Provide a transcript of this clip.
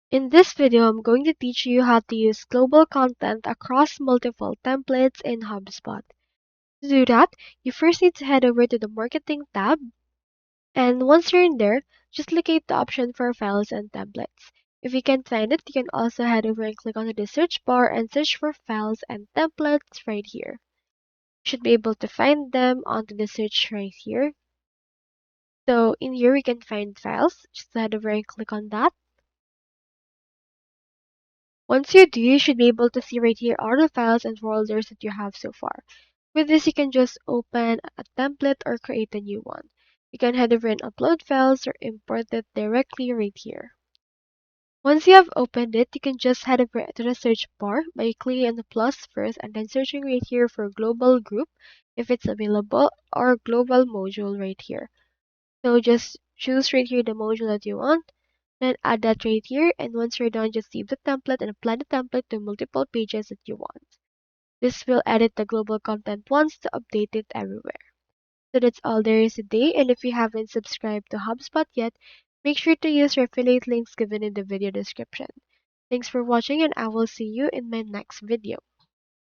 In this video, I'm going to teach you how to use global content across multiple templates in HubSpot. To do that, you first need to head over to the Marketing tab, and once you're in there, just locate the option for Files and Templates. If you can't find it, you can also head over and click onto the search bar and search for Files and Templates right here. You should be able to find them onto the search right here. So in here, we can find Files. Just head over and click on that. Once you do, you should be able to see right here all the files and folders that you have so far. With this, you can just open a template or create a new one. You can head over and upload files or import it directly right here. Once you have opened it, you can just head over to the search bar by clicking on the plus first and then searching right here for global group if it's available or global module right here. So just choose right here the module that you want. Then add that right here, and once you're done, just save the template and apply the template to multiple pages that you want. This will edit the global content once to update it everywhere. So that's all there is today, and if you haven't subscribed to HubSpot yet, make sure to use your affiliate links given in the video description. Thanks for watching, and I will see you in my next video.